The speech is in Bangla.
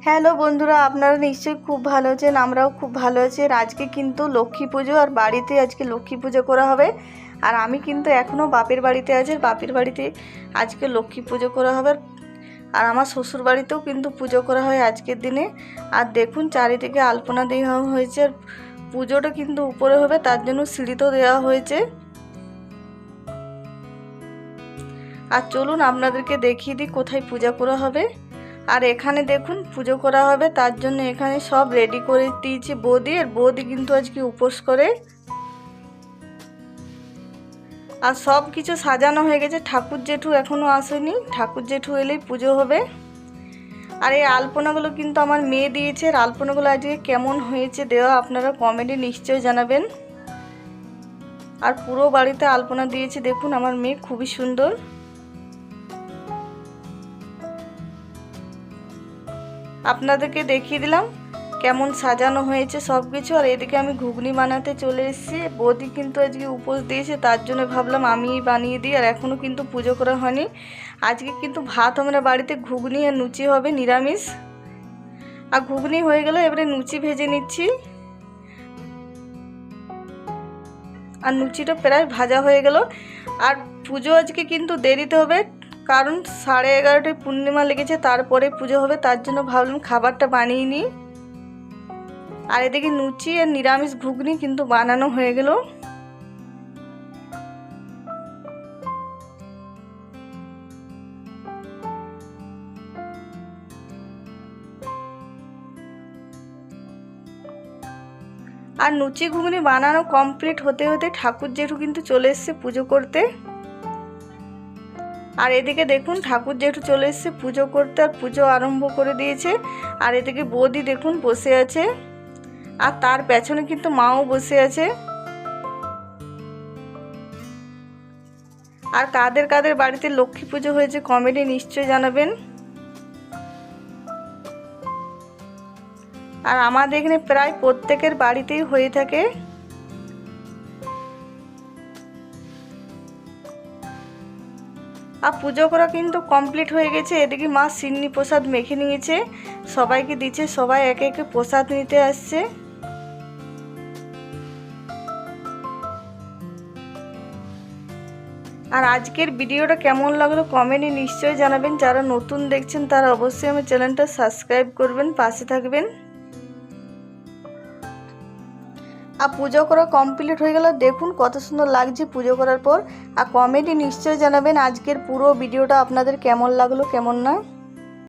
হ্যালো বন্ধুরা, আপনারা নিশ্চয়ই খুব ভালো আছেন। আমরাও খুব ভালো আছি। আর আজকে কিন্তু লক্ষ্মী পুজো, আর বাড়িতে আজকে লক্ষ্মী পুজো করা হবে। আর আমি কিন্তু এখনও বাপের বাড়িতে আছি। বাপের বাড়িতে আজকে লক্ষ্মী পুজো করা হবে। আর আমার শ্বশুর বাড়িতেও কিন্তু পুজো করা হয় আজকের দিনে। আর দেখুন চারিদিকে আলপনা দেওয়া হয়েছে। আর পুজোটা কিন্তু উপরে হবে, তার জন্য সিঁড়িতেও দেওয়া হয়েছে। আর চলুন আপনাদেরকে দেখিয়ে দিই কোথায় পূজা করা হবে। আর এখানে দেখুন পুজো করা হবে, তার জন্য এখানে সব রেডি করে দিয়েছি বৌদি। আর বৌদি কিন্তু আজকে উপোস করে। আর সব কিছু সাজানো হয়ে গেছে। ঠাকুর জেঠু এখনও আসেনি, ঠাকুর জেঠু এলেই পুজো হবে। আর এই আলপনাগুলো কিন্তু আমার মেয়ে দিয়েছে। আর আলপনাগুলো আজকে কেমন হয়েছে দেওয়া আপনারা কমেন্টে নিশ্চয়ই জানাবেন। আর পুরো বাড়িতে আলপনা দিয়েছে, দেখুন আমার মেয়ে, খুবই সুন্দর। আপনাদেরকে দেখিয়ে দিলাম কেমন সাজানো হয়েছে সব কিছু। আর এদিকে আমি ঘুগনি বানাতে চলে এসেছি। বৌদি কিন্তু আজকে উপোস দিয়েছে, তার জন্য ভাবলাম আমি বানিয়ে দিই। আর এখনও কিন্তু পুজো করা হয়নি। আজকে কিন্তু ভাত আমরা বাড়িতে ঘুগনি আর লুচি হবে, নিরামিষ। আর ঘুগনি হয়ে গেল, এবারে লুচি ভেজে নিচ্ছি। আর লুচিটা প্রায় ভাজা হয়ে গেল। আর পুজো আজকে কিন্তু দেরিতে হবে, কারণ 11:30টায় পূর্ণিমা লেগেছে, তারপরে পুজো হবে। তার জন্য ভাবলাম খাবারটা বানিয়ে নিই। আর এদিকে লুচি আর নিরামিষ ঘুগনি কিন্তু বানানো হয়ে গেল। আর লুচি ঘুগনি বানানো কমপ্লিট হতে হতে ঠাকুর জেঠু কিন্তু চলে এসেছে পুজো করতে। আর এদিকে দেখুন ঠাকুর জেঠু চলে এসেছে পুজো করতে, আর পুজো আরম্ভ করে দিয়েছে। আর এদিকে বৌদি দেখুন বসে আছে, আর তার পেছনে কিন্তু মাও বসে আছে। আর কাদের কাদের বাড়িতে লক্ষ্মী পুজো হয়েছে কমেন্টে নিশ্চয়ই জানাবেন। আর আমাদের এখানে প্রায় প্রত্যেকের বাড়িতেই হয়ে থাকে। আর পুজো করা কিন্তু কমপ্লিট হয়ে গেছে। এদিকে মা সিন্নি প্রসাদ মেখে নিয়েছে, সবাইকে দিচ্ছে। সবাই একে একে প্রসাদ নিতে আসছে। আর আজকের ভিডিওটা কেমন লাগলো কমেন্টে নিশ্চয়ই জানাবেন। যারা নতুন দেখছেন তারা অবশ্যই আমার চ্যানেলটা সাবস্ক্রাইব করবেন, পাশে থাকবেন। আর পুজো করা কমপ্লিট হয়ে গেল, দেখুন কত সুন্দর লাগছে পুজো করার পর। আর কমেন্টে নিশ্চয়ই জানাবেন আজকের পুরো ভিডিওটা আপনাদের কেমন লাগলো কেমন না।